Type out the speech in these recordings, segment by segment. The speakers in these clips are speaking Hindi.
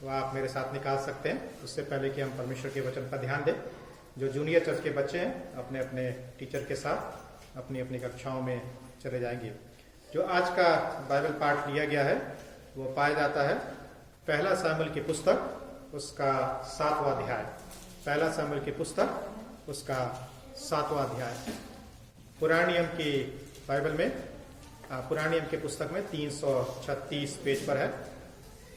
तो आप मेरे साथ निकाल सकते हैं। उससे पहले कि हम परमेश्वर के वचन पर ध्यान दें, जो जूनियर चर्च के बच्चे हैं अपने अपने टीचर के साथ अपनी अपनी कक्षाओं में चले जाएंगे। जो आज का बाइबल पाठ लिया गया है वो पाया जाता है पहला सामुएल की पुस्तक उसका 7वां अध्याय। पहला सामुएल की पुस्तक उसका 7वां अध्याय पुराने नियम की बाइबल में, पुराने नियम की पुस्तक में 336 पेज पर है।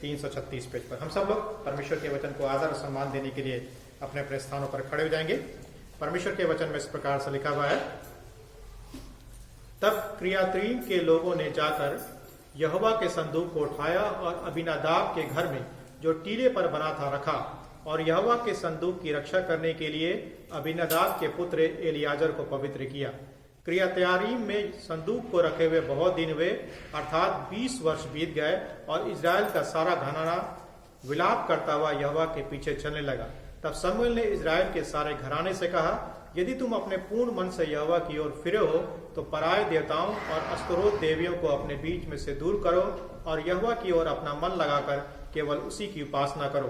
336 पेज पर हम सब लोग परमेश्वर के वचन को आदर और सम्मान देने के लिए अपने अपने स्थानों पर खड़े हो जाएंगे। परमेश्वर के वचन में इस प्रकार से लिखा हुआ है, तब क्रियात्रीम के लोगों ने जाकर यहोवा के संदूक को उठाया और अबीनादाब के घर में जो टीले पर बना था रखा, और यहोवा के संदूक की रक्षा करने के लिए अबीनादाब के पुत्र एलियाजर को पवित्र किया। क्रियात्यारीम में संदूक को रखे हुए बहुत दिन हुए, अर्थात 20 वर्ष बीत गए, और इजराइल का सारा घराना विलाप करता हुआ यहोवा के पीछे चलने लगा। तब शमूएल ने इजराइल के सारे घराने से कहा, यदि तुम अपने पूर्ण मन से यहोवा की ओर फिरे हो तो पराये देवताओं और अस्तरोत देवियों को अपने बीच में से दूर करो और यहोवा की ओर अपना मन लगाकर केवल उसी की उपासना करो,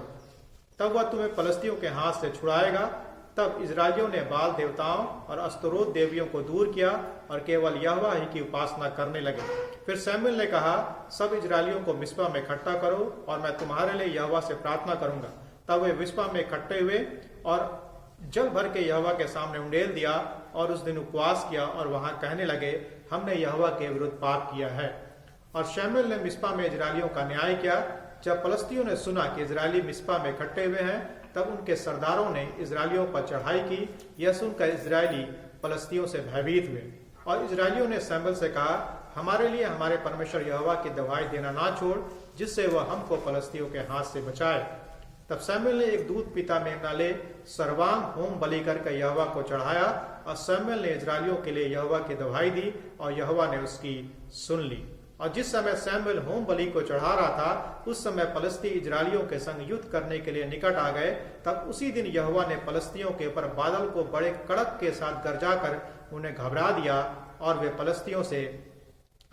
तब वह तुम्हें पलिश्तियों के हाथ से छुड़ाएगा। तब इजराइलियों ने बाल देवताओं और अस्तरोत देवियों को दूर किया और केवल यहोवा ही की उपासना करने लगे। फिर शमूएल ने कहा, सब इजराइलियों को मिस्पा में इकट्ठा करो और मैं तुम्हारे लिए यहोवा से प्रार्थना करूंगा। तब वे मिस्पा में इकट्ठे हुए और जल भर के यहोवा के सामने उंडेल दिया और उस दिन उपवास किया और वहां कहने लगे, हमने यहोवा के विरुद्ध पाप किया है। और शमूएल ने मिस्पा में इजराइलियों का न्याय किया। जब पलिश्तियों ने सुना कि इजरायली मिस्पा में इकट्ठे हुए हैं, तब उनके सरदारों ने इजरायलियों पर चढ़ाई की। यह सुनकर इजरायली पलिश्तियों से भयभीत हुए और इजरायलियों ने शमूएल से कहा, हमारे लिए हमारे परमेश्वर यहोवा की दवाई देना ना छोड़, जिससे वह हमको पलिश्तियों के हाथ से बचाए। तब शमूएल ने एक दूध पिता मेमना ले सर्वांग होम बलि करके यहोवा को चढ़ाया, और शमूएल ने इजरायलियों के लिए यहोवा की दवाई दी और यहोवा ने उसकी सुन ली। और जिस समय शमूएल होम बलि को चढ़ा रहा था, उस समय पलिश्ती इजरायलियों के संग युद्ध करने के लिए निकट आ गए। तब उसी दिन यहोवा ने पलिश्तियों के ऊपर बादल को बड़े कड़क के साथ गरजाकर उन्हें घबरा दिया और वे पलिश्तियों से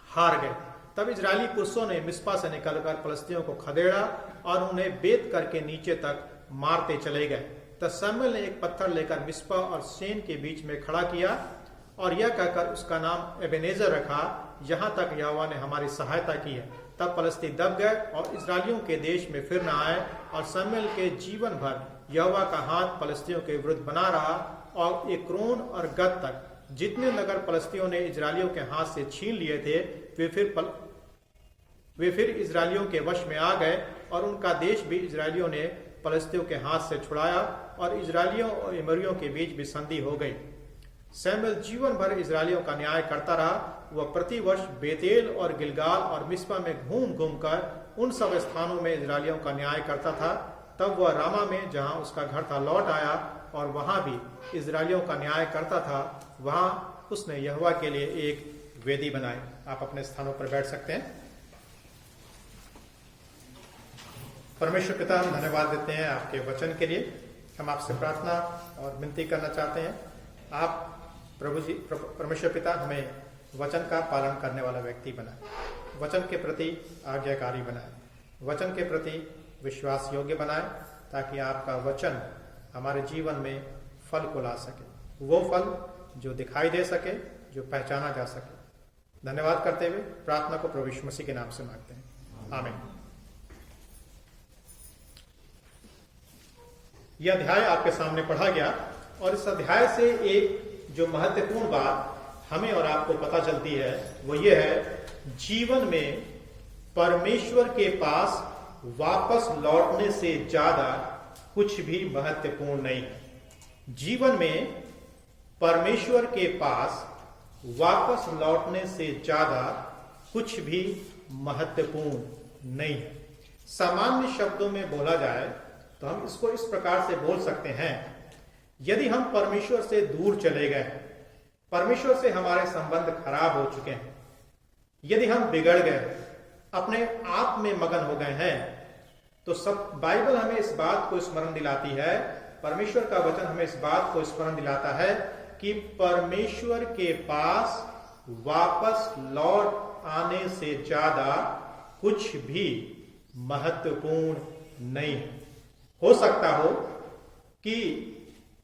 हार गए। तब इजरायली पुरुषों ने मिस्पा से निकलकर पलिश्तियों को खदेड़ा और उन्हें बेत करके नीचे तक मारते चले गए। तब शमूएल ने एक पत्थर लेकर मिस्पा और शेन के बीच में खड़ा किया और यह कहकर उसका नाम एबेनेजर रखा, यहाँ तक यहोवा ने हमारी सहायता की है। तब पलिश्ती दब गए और इजरायलियों के देश में फिर न आए, और शमूएल के जीवन भर यहोवा का हाथ पलिश्तियों के विरुद्ध बना रहा, और एक्रोन और गत तक जितने नगर पलिश्तियों ने इजरायलियों के हाथ से छीन लिए थे, वे फिर इजरायलियों के वश में आ गए, और उनका देश भी इजरायलियों ने पलिश्तियों के हाथ से छुड़ाया, और इजरायलियों और एमोरियों के बीच भी संधि हो गई। शमूएल जीवन भर इजरायलियों का न्याय करता रहा। वह प्रतिवर्ष बेतेल और गिलगाल और मिस्पा में घूम घूम कर उन सब स्थानों में इजरायलियों का न्याय करता था। तब वह रामा में, जहां उसका घर था, लौट आया और वहां भी इजरायलियों का न्याय करता था। वहां उसने यहोवा के लिए एक वेदी बनाई। आप अपने स्थानों पर बैठ सकते हैं। परमेश्वर पिता, हम धन्यवाद देते हैं आपके वचन के लिए। हम आपसे प्रार्थना और विनती करना चाहते हैं, आप प्रभु जी, परमेश्वर पिता, हमें वचन का पालन करने वाला व्यक्ति बनाए, वचन के प्रति आज्ञाकारी बनाए, वचन के प्रति विश्वास योग्य बनाए, ताकि आपका वचन हमारे जीवन में फल को ला सके, वो फल जो दिखाई दे सके, जो पहचाना जा सके। धन्यवाद करते हुए प्रार्थना को प्रभु यीशु मसीह के नाम से मांगते हैं, आमीन। यह अध्याय आपके सामने पढ़ा गया, और इस अध्याय से एक जो महत्वपूर्ण बात हमें और आपको पता चलती है वो ये है, जीवन में परमेश्वर के पास वापस लौटने से ज्यादा कुछ भी महत्वपूर्ण नहीं है। जीवन में परमेश्वर के पास वापस लौटने से ज्यादा कुछ भी महत्वपूर्ण नहीं है। सामान्य शब्दों में बोला जाए तो हम इसको इस प्रकार से बोल सकते हैं, यदि हम परमेश्वर से दूर चले गए, परमेश्वर से हमारे संबंध खराब हो चुके हैं, यदि हम बिगड़ गए, अपने आप में मगन हो गए हैं, तो सब बाइबल हमें इस बात को स्मरण दिलाती है, परमेश्वर का वचन हमें इस बात को स्मरण दिलाता है कि परमेश्वर के पास वापस लौट आने से ज्यादा कुछ भी महत्वपूर्ण नहीं है। हो सकता हो कि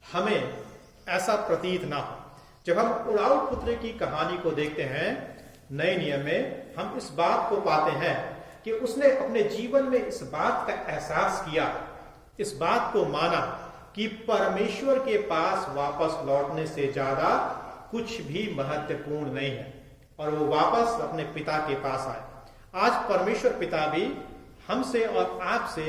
हमें ऐसा प्रतीत ना हो। जब हम उड़ाऊ पुत्र की कहानी को देखते हैं नए नियम में, हम इस बात को पाते हैं कि उसने अपने जीवन में इस बात का एहसास किया, इस बात को माना कि परमेश्वर के पास वापस लौटने से ज्यादा कुछ भी महत्वपूर्ण नहीं है, और वो वापस अपने पिता के पास आए। आज परमेश्वर पिता भी हमसे और आपसे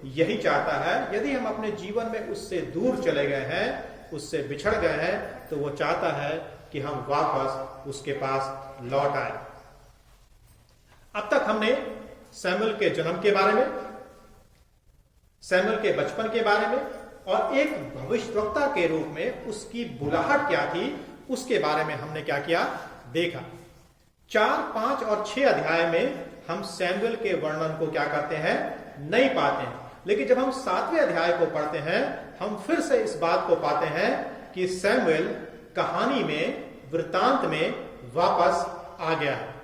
यही चाहता है। यदि हम अपने जीवन में उससे दूर चले गए हैं, उससे बिछड़ गए हैं, तो वो चाहता है कि हम वापस उसके पास लौट आए। अब तक हमने सैमुअल के जन्म के बारे में, सैमुअल के बचपन के बारे में, और एक भविष्यवक्ता के रूप में उसकी बुलाहट क्या थी उसके बारे में हमने क्या किया, देखा। 4, 5 और 6 अध्याय में हम सैमुअल के वर्णन को क्या करते हैं, नहीं पाते हैं। लेकिन जब हम 7वें अध्याय को पढ़ते हैं, हम फिर से इस बात को पाते हैं कि सैमुअल कहानी में, वृत्तांत में वापस आ गया है।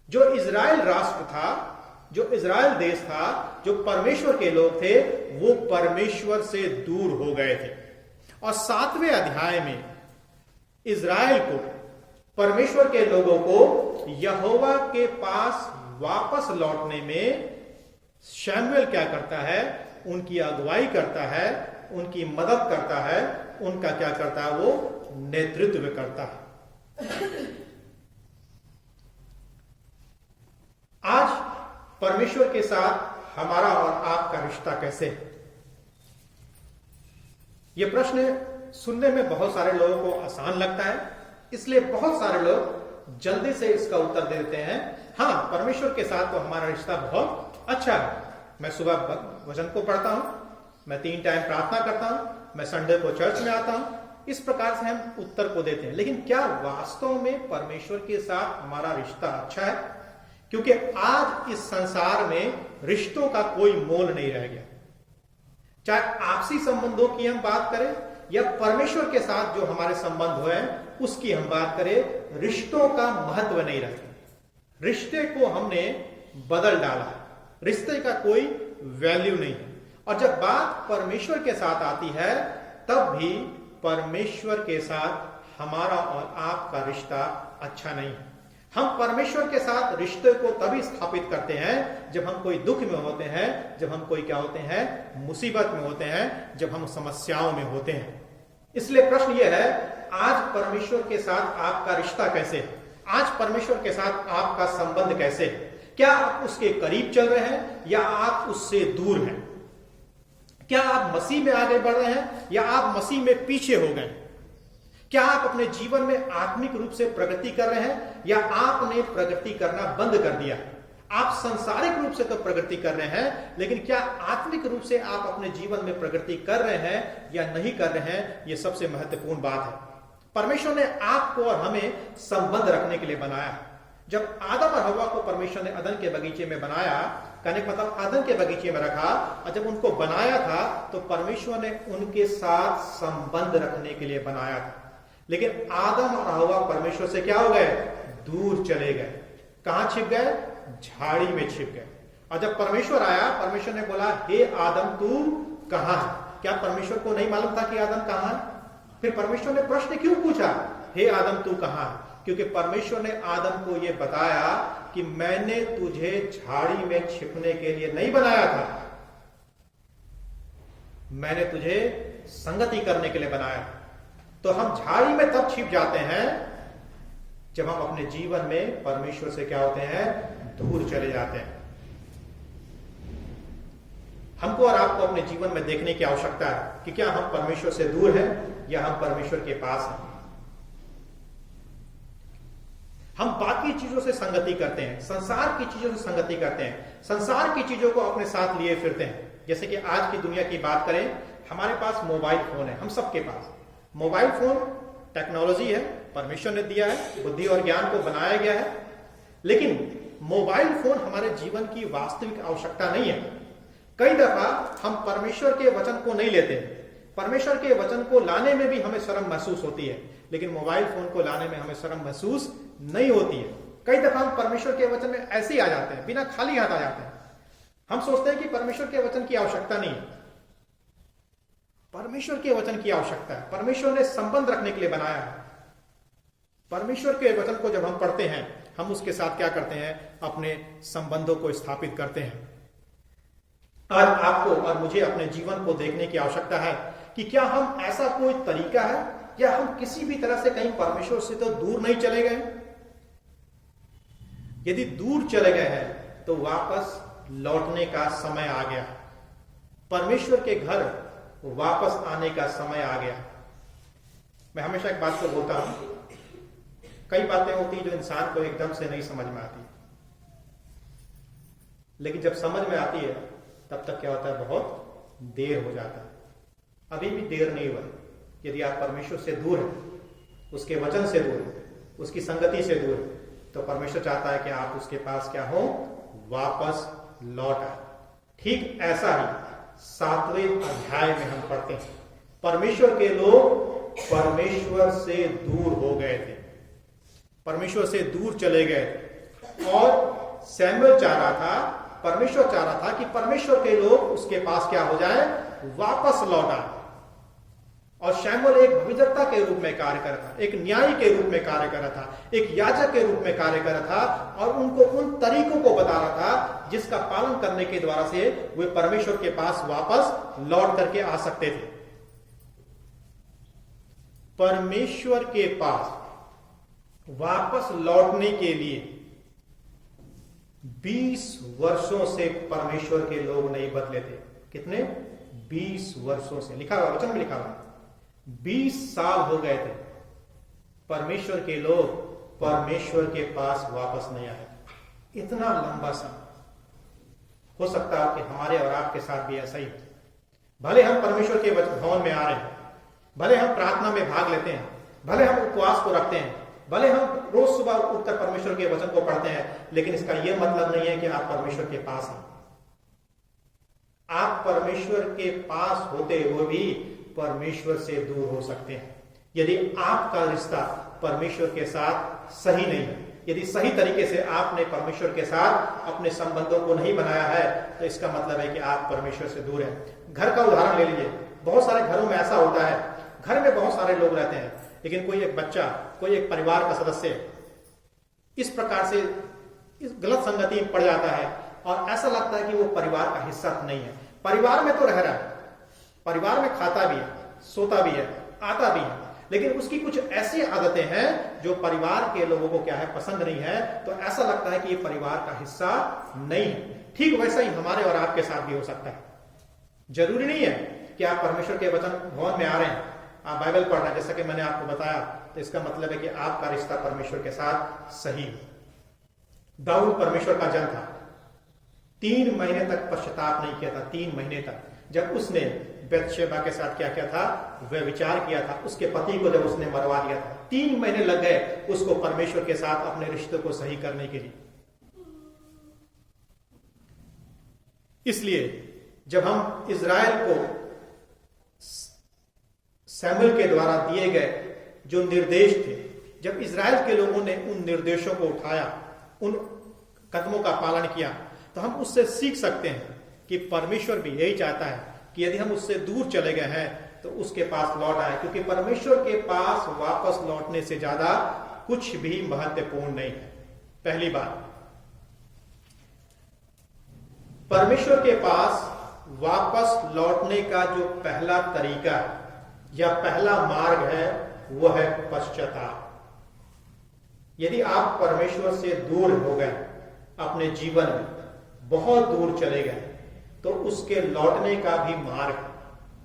जो इजराइल राष्ट्र था, जो इजराइल देश था, जो परमेश्वर के लोग थे, वो परमेश्वर से दूर हो गए थे। और 7वें अध्याय में इजराइल को, परमेश्वर के लोगों को यहोवा के पास वापस लौटने में शमूएल क्या करता है, उनकी अगुवाई करता है, उनकी मदद करता है, उनका क्या करता है, वो नेतृत्व करता है। आज परमेश्वर के साथ हमारा और आपका रिश्ता कैसे है? यह प्रश्न सुनने में बहुत सारे लोगों को आसान लगता है, इसलिए बहुत सारे लोग जल्दी से इसका उत्तर दे देते हैं, हां, परमेश्वर के साथ तो हमारा रिश्ता बहुत अच्छा है। मैं सुबह वचन को पढ़ता हूं, मैं 3 टाइम प्रार्थना करता हूं, मैं संडे को चर्च में आता हूं। इस प्रकार से हम उत्तर को देते हैं। लेकिन क्या वास्तव में परमेश्वर के साथ हमारा रिश्ता अच्छा है? क्योंकि आज इस संसार में रिश्तों का कोई मोल नहीं रह गया। चाहे आपसी संबंधों की हम बात करें या परमेश्वर के साथ जो हमारे संबंध हुए हैं उसकी हम बात करें, रिश्तों का महत्व नहीं रह गया। रिश्ते को हमने बदल डाला है, रिश्ते का कोई वैल्यू नहीं है। और जब बात परमेश्वर के साथ आती है, तब भी परमेश्वर के साथ हमारा और आपका रिश्ता अच्छा नहीं है। हम परमेश्वर के साथ रिश्ते को तभी स्थापित करते हैं जब हम कोई दुख में होते हैं, जब हम कोई क्या होते हैं, मुसीबत में होते हैं, जब हम समस्याओं में होते हैं। इसलिए प्रश्न यह है, आज परमेश्वर के साथ आपका रिश्ता कैसे है? आज परमेश्वर के साथ आपका संबंध कैसे है? क्या आप उसके करीब चल रहे हैं या आप उससे दूर हैं? क्या आप मसीह में आगे बढ़ रहे हैं या आप मसीह में पीछे हो गए? क्या आप अपने जीवन में आत्मिक रूप से प्रगति कर रहे हैं या आपने प्रगति करना बंद कर दिया? आप सांसारिक रूप से तो प्रगति कर रहे हैं, लेकिन क्या आत्मिक रूप से आप अपने जीवन में प्रगति कर रहे हैं या नहीं कर रहे हैं? यह सबसे महत्वपूर्ण बात है। परमेश्वर ने आपको और हमें संबंध रखने के लिए बनाया। जब आदम और हव्वा को परमेश्वर ने अदन के बगीचे में बनाया, कहने का मतलब अदन के बगीचे में रखा, और जब उनको बनाया था तो परमेश्वर ने उनके साथ संबंध रखने के लिए बनाया था। लेकिन आदम और हव्वा परमेश्वर से क्या हो गए? दूर चले गए। कहां छिप गए? झाड़ी में छिप गए। और जब परमेश्वर आया, परमेश्वर ने बोला, हे आदम तू कहां है? क्या परमेश्वर को नहीं मालूम था कि आदम कहां है? फिर परमेश्वर ने प्रश्न क्यों पूछा, हे आदम तू कहां है? क्योंकि परमेश्वर ने आदम को यह बताया कि मैंने तुझे झाड़ी में छिपने के लिए नहीं बनाया था, मैंने तुझे संगति करने के लिए बनाया। तो हम झाड़ी में तब छिप जाते हैं जब हम अपने जीवन में परमेश्वर से क्या होते हैं? दूर चले जाते हैं। हमको और आपको अपने जीवन में देखने की आवश्यकता है कि क्या हम परमेश्वर से दूर हैं या हम परमेश्वर के पास हैं। हम बाकी चीजों से संगति करते हैं, संसार की चीजों से संगति करते हैं, संसार की चीजों को अपने साथ लिए फिरते हैं। जैसे कि आज की दुनिया की बात करें, हमारे पास मोबाइल फोन है, हम सबके पास मोबाइल फोन टेक्नोलॉजी है, परमेश्वर ने दिया है, बुद्धि और ज्ञान को बनाया गया है। लेकिन मोबाइल फोन हमारे जीवन की वास्तविक आवश्यकता नहीं है। कई दफा हम परमेश्वर के वचन को नहीं लेते, परमेश्वर के वचन को लाने में भी हमें शर्म महसूस होती है, लेकिन मोबाइल फोन को लाने में हमें शर्म महसूस नहीं होती है। कई दफा हम परमेश्वर के वचन में ऐसे ही आ जाते हैं, बिना खाली हाथ आ जाते हैं। हम सोचते हैं कि परमेश्वर के वचन की आवश्यकता नहीं है। परमेश्वर के वचन की आवश्यकता है। परमेश्वर ने संबंध रखने के लिए बनाया है। परमेश्वर के वचन को जब हम पढ़ते हैं, हम उसके साथ क्या करते हैं? अपने संबंधों को स्थापित करते हैं। आज आपको और मुझे अपने जीवन को देखने की आवश्यकता है कि क्या हम ऐसा कोई तरीका है या हम किसी भी तरह से कहीं परमेश्वर से तो दूर नहीं चले गए? यदि दूर चले गए हैं तो वापस लौटने का समय आ गया। परमेश्वर के घर वापस आने का समय आ गया। मैं हमेशा एक बात को बोलता हूं, कई बातें होती जो इंसान को एकदम से नहीं समझ में आती, लेकिन जब समझ में आती है तब तक क्या होता है? बहुत देर हो जाता है। अभी भी देर नहीं हुआ। यदि आप परमेश्वर से दूर हैं, उसके वचन से दूर हैं, उसकी संगति से दूर हैं, तो परमेश्वर चाहता है कि आप उसके पास क्या हो? वापस लौट आए। ठीक ऐसा ही 7वें अध्याय में हम पढ़ते हैं, परमेश्वर के लोग परमेश्वर से दूर हो गए थे, परमेश्वर से दूर चले गए। और सैमुएल चाह रहा था, परमेश्वर चाह रहा था कि परमेश्वर के लोग उसके पास क्या हो जाए? वापस लौट आए। और शैमुएल एक भविष्यवक्ता के रूप में कार्य कर रहा था, एक न्यायी के रूप में कार्य कर रहा था, एक याजक के रूप में कार्य कर रहा था, और उनको उन तरीकों को बता रहा था जिसका पालन करने के द्वारा से वे परमेश्वर के पास वापस लौट करके आ सकते थे। परमेश्वर के पास वापस लौटने के लिए 20 वर्षों से परमेश्वर के लोग नहीं बदले थे। कितने? 20 वर्षों से। लिखा हुआ, वचन में लिखा हुआ, 20 साल हो गए थे परमेश्वर के लोग परमेश्वर के पास वापस नहीं आए। इतना लंबा समय। हो सकता है कि हमारे और आपके साथ भी ऐसा ही हो। भले हम परमेश्वर के भवन में आ रहे हैं, भले हम प्रार्थना में भाग लेते हैं, भले हम उपवास को रखते हैं, भले हम रोज सुबह उठकर परमेश्वर के वचन को पढ़ते हैं, लेकिन इसका यह मतलब नहीं है कि आप परमेश्वर के पास हैं। आप परमेश्वर के पास होते हुए भी परमेश्वर से दूर हो सकते हैं यदि आपका रिश्ता परमेश्वर के साथ सही नहीं है। यदि सही तरीके से आपने परमेश्वर के साथ अपने संबंधों को नहीं बनाया है, तो इसका मतलब है कि आप परमेश्वर से दूर हैं। घर का उदाहरण ले लीजिए। बहुत सारे घरों में ऐसा होता है, घर में बहुत सारे लोग रहते हैं, लेकिन कोई एक बच्चा, कोई एक परिवार का सदस्य इस प्रकार से इस गलत संगति में पड़ जाता है और ऐसा लगता है कि वो परिवार का हिस्सा नहीं है। परिवार में तो रह रहा है, परिवार में खाता भी है, सोता भी है, आता भी है, लेकिन उसकी कुछ ऐसी आदतें हैं जो परिवार के लोगों को क्या है? पसंद नहीं है। तो ऐसा लगता है कि ये परिवार का हिस्सा नहीं है। ठीक वैसा ही हमारे और आपके साथ भी हो सकता है। जरूरी नहीं है कि आप परमेश्वर के वचन भवन में आ रहे हैं, आप बाइबल पढ़ रहे हैं, जैसा कि मैंने आपको बताया, तो इसका मतलब है कि आपका रिश्ता परमेश्वर के साथ सही है। दाऊद परमेश्वर का जन था, 3 महीने तक पश्चाताप नहीं किया था। 3 महीने तक जब उसने बेतशेबा के साथ क्या किया था? वह विचार किया था, उसके पति को जब उसने मरवा दिया था, 3 महीने लग गए उसको परमेश्वर के साथ अपने रिश्ते को सही करने के लिए। इसलिए जब हम इज़राइल को सैमुएल के द्वारा दिए गए जो निर्देश थे, जब इज़राइल के लोगों ने उन निर्देशों को उठाया, उन कदमों का पालन किया, तो हम उससे सीख सकते हैं कि परमेश्वर भी यही चाहता है कि यदि हम उससे दूर चले गए हैं तो उसके पास लौट आए, क्योंकि परमेश्वर के पास वापस लौटने से ज्यादा कुछ भी महत्वपूर्ण नहीं है। पहली बात, परमेश्वर के पास वापस लौटने का जो पहला तरीका या पहला मार्ग है वो है पश्चाताप। यदि आप परमेश्वर से दूर हो गए, अपने जीवन में बहुत दूर चले गए, तो उसके लौटने का भी मार्ग,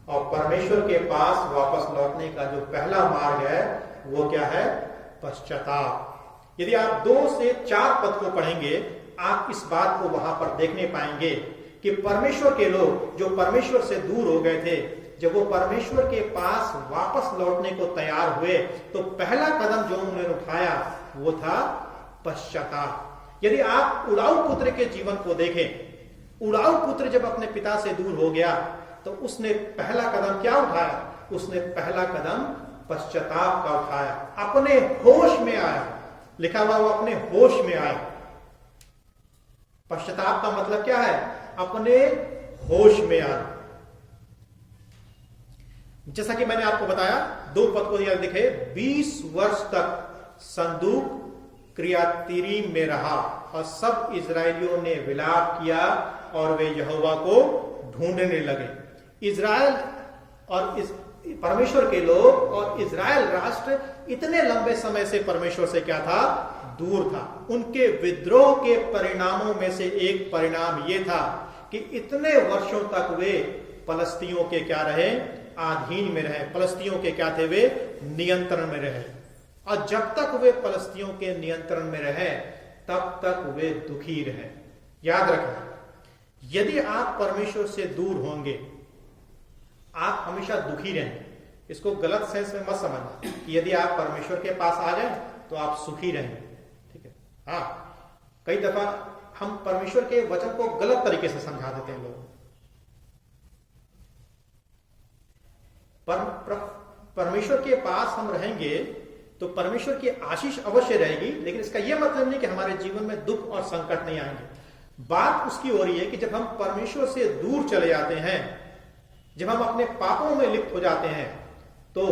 और परमेश्वर के पास वापस लौटने का जो पहला मार्ग है वो क्या है? पश्चाताप। यदि आप 2 से 4 पद को पढ़ेंगे, आप इस बात को वहां पर देखने पाएंगे कि परमेश्वर के लोग जो परमेश्वर से दूर हो गए थे, जब वो परमेश्वर के पास वापस लौटने को तैयार हुए, तो पहला कदम जो उन्होंने उठाया वो था पश्चाताप। यदि आप उड़ाऊ पुत्र के जीवन को देखें, उड़ाऊ पुत्र जब अपने पिता से दूर हो गया तो उसने पहला कदम क्या उठाया? उसने पहला कदम पश्चाताप का उठाया, अपने होश में आया। लिखा हुआ वो अपने होश में आया। पश्चाताप का मतलब क्या है? अपने होश में आना। जैसा कि मैंने आपको बताया, 2 पद को यह लिखे, 20 वर्ष तक संदूक क्रियातीरीम में रहा और सब इजरायलियों ने विलाप किया और वे यहोवा को ढूंढने लगे। इजराइल और परमेश्वर के लोग और इजराइल राष्ट्र इतने लंबे समय से परमेश्वर से क्या था? दूर था। उनके विद्रोह के परिणामों में से एक परिणाम यह था कि इतने वर्षों तक वे फलस्तियों के क्या रहे? अधीन में रहे। फलस्तियों के क्या थे? वे नियंत्रण में रहे। और जब तक वे फलस्तियों के नियंत्रण में रहे तब तक वे दुखी रहे। याद रखें, यदि आप परमेश्वर से दूर होंगे आप हमेशा दुखी रहेंगे। इसको गलत सेंस में मत समझना कि यदि आप परमेश्वर के पास आ जाए तो आप सुखी रहेंगे। ठीक है? हाँ, कई दफा हम परमेश्वर के वचन को गलत तरीके से समझा देते हैं लोग। परमेश्वर के पास हम रहेंगे तो परमेश्वर की आशीष अवश्य रहेगी, लेकिन इसका यह मतलब नहीं कि हमारे जीवन में दुख और संकट नहीं आएंगे। बात उसकी हो रही है कि जब हम परमेश्वर से दूर चले जाते हैं, जब हम अपने पापों में लिप्त हो जाते हैं, तो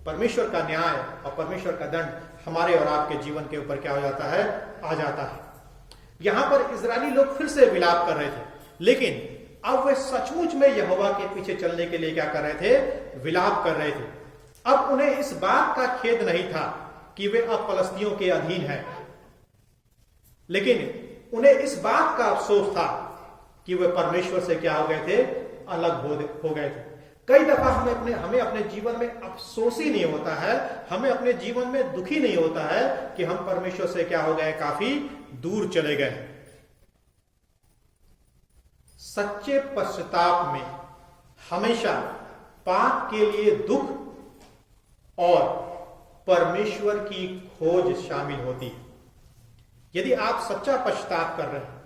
परमेश्वर का न्याय और परमेश्वर का दंड हमारे और आपके जीवन के ऊपर क्या हो जाता है? आ जाता है। यहां पर इजरायली लोग फिर से विलाप कर रहे थे, लेकिन अब वे सचमुच में यहोवा के पीछे चलने के लिए क्या कर रहे थे? विलाप कर रहे थे। अब उन्हें इस बात का खेद नहीं था कि वे अब फलस्तियों के अधीन हैं, लेकिन उन्हें इस बात का अफसोस था कि वे परमेश्वर से क्या हो गए थे? अलग हो गए थे। कई दफा हमें अपने जीवन में अफसोस ही नहीं होता है, हमें अपने जीवन में दुखी नहीं होता है कि हम परमेश्वर से क्या हो गए? काफी दूर चले गए। सच्चे पश्चाताप में हमेशा पाप के लिए दुख और परमेश्वर की खोज शामिल होती है। यदि आप सच्चा पश्चाताप कर रहे हैं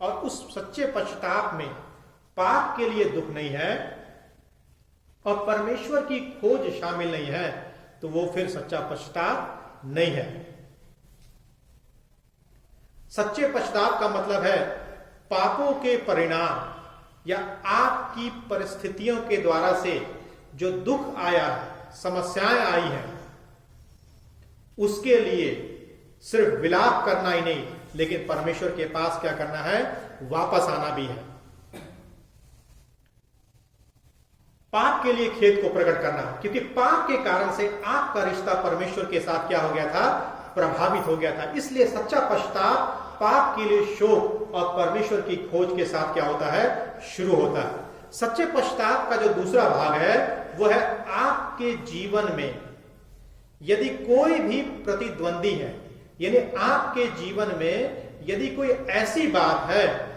और उस सच्चे पश्चाताप में पाप के लिए दुख नहीं है और परमेश्वर की खोज शामिल नहीं है, तो वो फिर सच्चा पश्चाताप नहीं है। सच्चे पश्चाताप का मतलब है पापों के परिणाम या आपकी परिस्थितियों के द्वारा से जो दुख आया है, समस्याएं आई हैं, उसके लिए सिर्फ विलाप करना ही नहीं, लेकिन परमेश्वर के पास क्या करना है? वापस आना भी है। पाप के लिए खेद को प्रकट करना, क्योंकि पाप के कारण से आपका रिश्ता परमेश्वर के साथ क्या हो गया था? प्रभावित हो गया था। इसलिए सच्चा पश्चाताप पाप के लिए शोक और परमेश्वर की खोज के साथ क्या होता है? शुरू होता है। सच्चे पश्चाताप का जो दूसरा भाग है वो है आपके जीवन में यदि कोई भी प्रतिद्वंदी है, यानी आपके जीवन में यदि कोई ऐसी बात है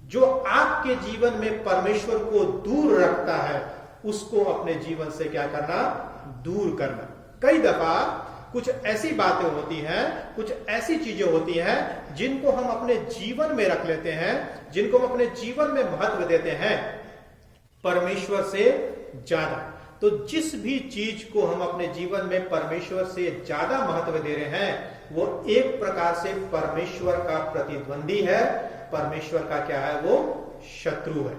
जो आपके जीवन में परमेश्वर को दूर रखता है, उसको अपने जीवन से क्या करना? दूर करना। कई दफा कुछ ऐसी बातें होती हैं, कुछ ऐसी चीजें होती हैं जिनको हम अपने जीवन में रख लेते हैं, जिनको हम अपने जीवन में महत्व देते हैं परमेश्वर से ज्यादा। तो जिस भी चीज को हम अपने जीवन में परमेश्वर से ज्यादा महत्व दे रहे हैं वो एक प्रकार से परमेश्वर का प्रतिद्वंदी है, परमेश्वर का क्या है? वो शत्रु है।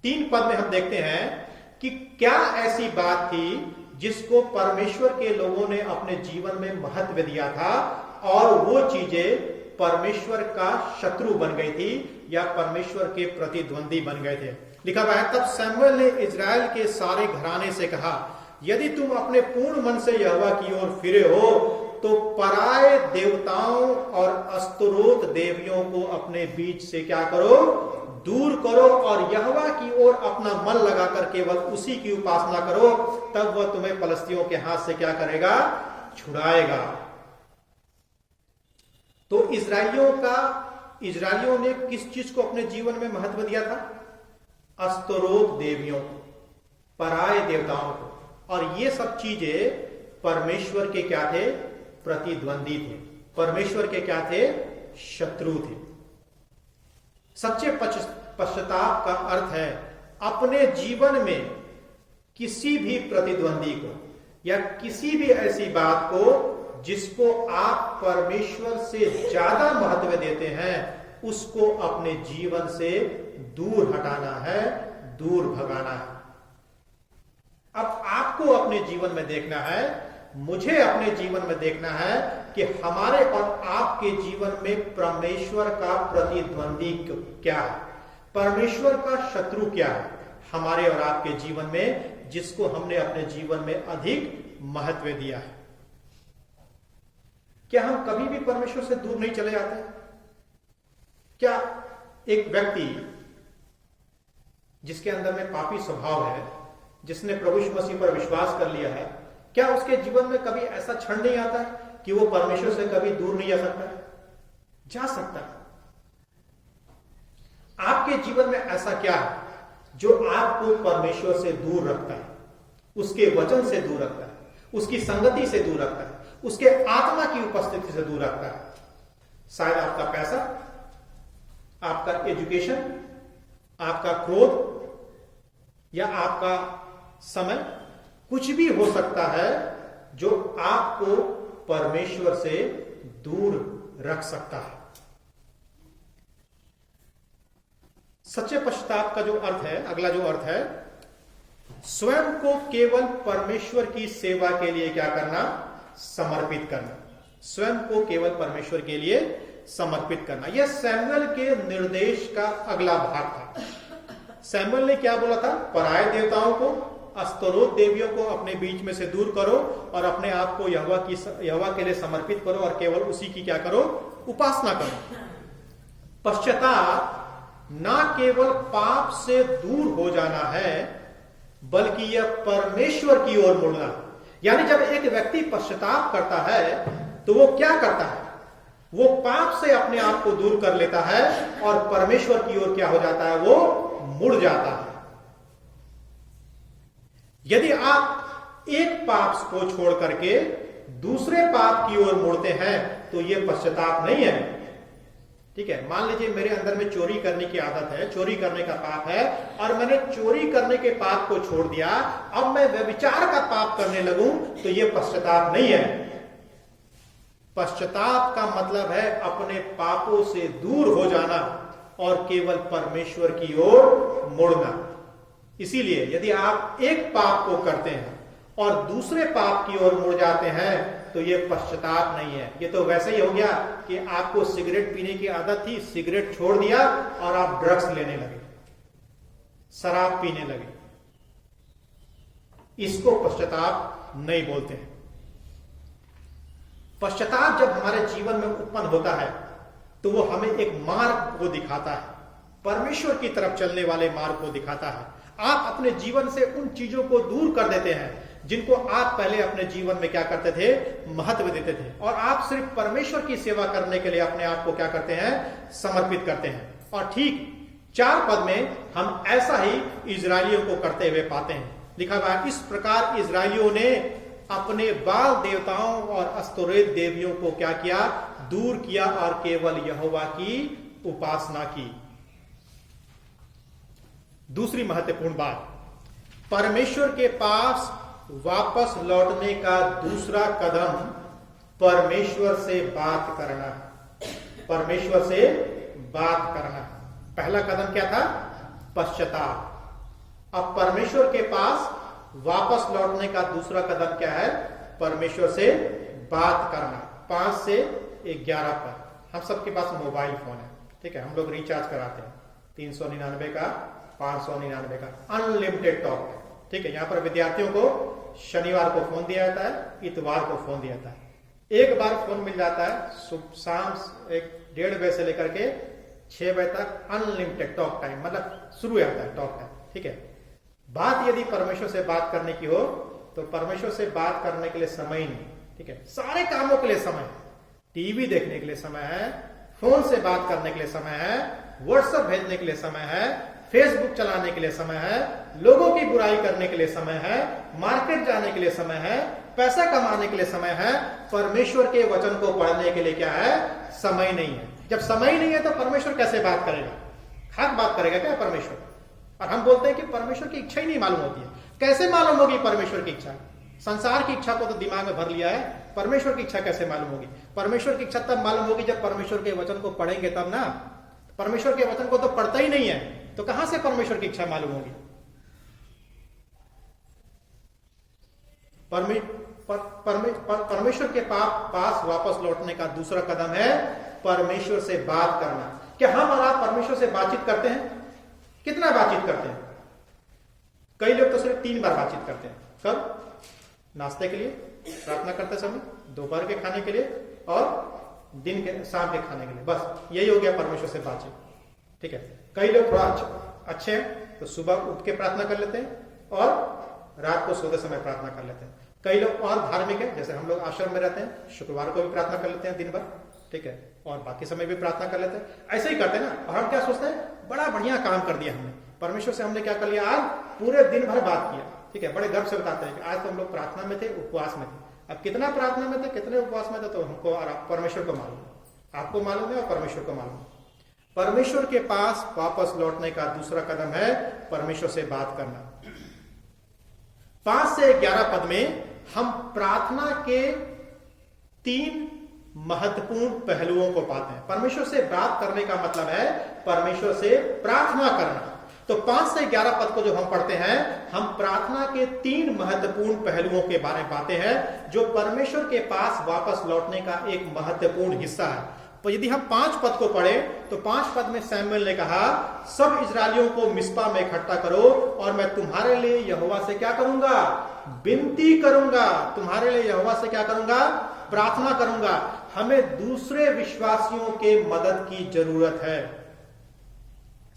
3 पद में हम देखते हैं कि क्या ऐसी बात थी जिसको परमेश्वर के लोगों ने अपने जीवन में महत्व दिया था और वो चीजें परमेश्वर का शत्रु बन गई थी या परमेश्वर के प्रतिद्वंदी बन गए थे। लिखा हुआ है, तब सैमुएल ने इजराइल के सारे घराने से कहा, यदि तुम अपने पूर्ण मन से यहोवा की ओर फिरे हो तो पराये देवताओं और अस्तरोत देवियों को अपने बीच से क्या करो? दूर करो और यहोवा की ओर अपना मन लगाकर केवल उसी की उपासना करो, तब वह तुम्हें फलस्तियों के हाथ से क्या करेगा? छुड़ाएगा। तो इजरायलियों ने किस चीज को अपने जीवन में महत्व दिया था? अस्तरोत देवियों को, पराये देवताओं को। और ये सब चीजें परमेश्वर के क्या थे? प्रतिद्वंदी थे। परमेश्वर के क्या थे? शत्रु थे। सच्चे पश्चाताप का अर्थ है अपने जीवन में किसी भी प्रतिद्वंदी को या किसी भी ऐसी बात को जिसको आप परमेश्वर से ज्यादा महत्व देते हैं, उसको अपने जीवन से दूर हटाना है, दूर भगाना है। अब आपको अपने जीवन में देखना है, मुझे अपने जीवन में देखना है कि हमारे और आपके जीवन में परमेश्वर का प्रतिद्वंदी क्या है, परमेश्वर का शत्रु क्या है हमारे और आपके जीवन में, जिसको हमने अपने जीवन में अधिक महत्व दिया है। क्या हम कभी भी परमेश्वर से दूर नहीं चले जाते? क्या एक व्यक्ति जिसके अंदर में पापी स्वभाव है, जिसने प्रभु यीशु मसीह पर विश्वास कर लिया है, क्या उसके जीवन में कभी ऐसा क्षण नहीं आता है कि वो परमेश्वर से कभी दूर नहीं जा सकता? जा सकता है। आपके जीवन में ऐसा क्या है जो आपको परमेश्वर से दूर रखता है, उसके वचन से दूर रखता है, उसकी संगति से दूर रखता है, उसके आत्मा की उपस्थिति से दूर रखता है? शायद आपका पैसा, आपका एजुकेशन, आपका क्रोध, या आपका समय, कुछ भी हो सकता है जो आपको परमेश्वर से दूर रख सकता है। सच्चे पश्चाताप का जो अर्थ है, अगला जो अर्थ है, स्वयं को केवल परमेश्वर की सेवा के लिए क्या करना? समर्पित करना। स्वयं को केवल परमेश्वर के लिए समर्पित करना। यह सैमुएल के निर्देश का अगला भाग था। सैमुएल ने क्या बोला था? पराये देवताओं को, अस्तरोत देवियों को अपने बीच में से दूर करो और अपने आप को यहोवा के लिए समर्पित करो और केवल उसी की क्या करो? उपासना करो। पश्चाताप ना केवल पाप से दूर हो जाना है, बल्कि यह परमेश्वर की ओर मुड़ना। यानी जब एक व्यक्ति पश्चाताप करता है तो वो क्या करता है? वो पाप से अपने आप को दूर कर लेता है और परमेश्वर की ओर क्या हो जाता है? वो मुड़ जाता है। यदि आप एक पाप को छोड़ करके दूसरे पाप की ओर मुड़ते हैं तो यह पश्चाताप नहीं है। ठीक है, मान लीजिए मेरे अंदर में चोरी करने की आदत है, चोरी करने का पाप है, और मैंने चोरी करने के पाप को छोड़ दिया, अब मैं व्यभिचार का पाप करने लगूं तो यह पश्चाताप नहीं है। पश्चाताप का मतलब है अपने पापों से दूर हो जाना और केवल परमेश्वर की ओर मुड़ना। इसीलिए यदि आप एक पाप को करते हैं और दूसरे पाप की ओर मुड़ जाते हैं तो यह पश्चाताप नहीं है। ये तो वैसे ही हो गया कि आपको सिगरेट पीने की आदत थी, सिगरेट छोड़ दिया और आप ड्रग्स लेने लगे, शराब पीने लगे। इसको पश्चाताप नहीं बोलते हैं। पश्चाताप जब हमारे जीवन में उत्पन्न होता है तो वो हमें एक मार्ग को दिखाता है, परमेश्वर की तरफ चलने वाले मार्ग को दिखाता है। आप अपने जीवन से उन चीजों को दूर कर देते हैं जिनको आप पहले अपने जीवन में क्या करते थे? महत्व देते थे, और आप सिर्फ परमेश्वर की सेवा करने के लिए अपने आप को क्या करते हैं? समर्पित करते हैं। और ठीक 4 पद में हम ऐसा ही इजरायलियों को करते हुए पाते हैं। लिखा हुआ है, इस प्रकार इजरायलियों ने अपने बाल देवताओं और अस्तोरेत देवियों को क्या किया? दूर किया और केवल यहोवा की उपासना की। दूसरी महत्वपूर्ण बात, परमेश्वर के पास वापस लौटने का दूसरा कदम परमेश्वर से बात करना। परमेश्वर से बात करना। पहला कदम क्या था? पश्चाताप। अब परमेश्वर के पास वापस लौटने का दूसरा कदम क्या है? परमेश्वर से बात करना। 5 से 11 पर हम सबके पास मोबाइल फोन है। ठीक है, हम लोग रिचार्ज कराते हैं 399 का, 599 का, अनलिमिटेड टॉक है। ठीक है, यहां पर विद्यार्थियों को शनिवार को फोन दिया जाता है, इतवार को फोन दिया जाता है। एक बार फोन मिल जाता है, शाम 1-1:30 बजे से लेकर के 6 बजे तक अनलिमिटेड टॉक टाइम, मतलब शुरू होता है टॉक टाइम। ठीक है, बात यदि परमेश्वर से बात करने की हो तो परमेश्वर से बात करने के लिए समय ही नहीं। ठीक है, सारे कामों के लिए समय, टीवी देखने के लिए समय है, फोन से बात करने के लिए समय है, व्हाट्सएप भेजने के लिए समय है, फेसबुक चलाने के लिए समय है, लोगों की बुराई करने के लिए समय है, मार्केट जाने के लिए समय है, पैसा कमाने के लिए समय है। परमेश्वर के वचन को पढ़ने के लिए क्या है? समय नहीं है। जब समय नहीं है तो परमेश्वर कैसे बात करेगा? हक बात करेगा क्या परमेश्वर? और हम बोलते हैं कि परमेश्वर की इच्छा ही नहीं मालूम होती है। कैसे मालूम होगी परमेश्वर की इच्छा? संसार की इच्छा को तो दिमाग में भर लिया है, परमेश्वर की इच्छा कैसे मालूम होगी? परमेश्वर की इच्छा तब मालूम होगी जब परमेश्वर के वचन को पढ़ेंगे तब ना। परमेश्वर के वचन को तो पढ़ता ही नहीं है, तो कहां से परमेश्वर की इच्छा मालूम होगी? परमेश्वर के पास वापस लौटने का दूसरा कदम है परमेश्वर से बात करना। क्या हम और आप परमेश्वर से बातचीत करते हैं? कितना बातचीत करते हैं? कई लोग तो सिर्फ 3 बार बातचीत करते हैं। कब? नाश्ते के लिए, प्रार्थना करते समय, दोपहर के खाने के लिए और दिन के शाम के खाने के लिए। बस यही हो गया परमेश्वर से बातचीत। ठीक है। कई लोग थोड़ा अच्छे हैं तो सुबह उठ के प्रार्थना कर लेते हैं और रात को सोते समय प्रार्थना कर लेते हैं। कई लोग और धार्मिक है, जैसे हम लोग आश्रम में रहते हैं, शुक्रवार को भी प्रार्थना कर लेते हैं दिन भर। ठीक है। और बाकी समय भी प्रार्थना कर लेते हैं। ऐसे ही करते हैं ना। और हम क्या सोचते हैं, बड़ा बढ़िया काम कर दिया हमने, परमेश्वर से हमने क्या कर लिया, आज पूरे दिन भर बात किया। ठीक है। बड़े गर्व से बताते हैं कि आज तो हम लोग प्रार्थना में थे, उपवास में थे। अब कितना प्रार्थना में थे, कितने उपवास में थे, तो हमको और परमेश्वर को मालूम, आपको मालूम है और परमेश्वर को मालूम। परमेश्वर के पास वापस लौटने का दूसरा कदम है परमेश्वर से बात करना। 5 से 11 पद में हम प्रार्थना के 3 महत्वपूर्ण पहलुओं को पाते हैं। परमेश्वर से बात करने का मतलब है परमेश्वर से प्रार्थना करना। तो 5 से 11 पद को जो हम पढ़ते हैं, हम प्रार्थना के 3 महत्वपूर्ण पहलुओं के बारे में पाते हैं जो परमेश्वर के पास वापस लौटने का एक महत्वपूर्ण हिस्सा है। तो यदि हम 5 पद को पढ़ें तो 5 पद में सैमुएल ने कहा, सब इजरायलियों को मिस्पा में इकट्ठा करो और मैं तुम्हारे लिए यहोवा से क्या करूंगा, विनती करूंगा। तुम्हारे लिए यहोवा से क्या करूंगा, प्रार्थना करूंगा। हमें दूसरे विश्वासियों के मदद की जरूरत है।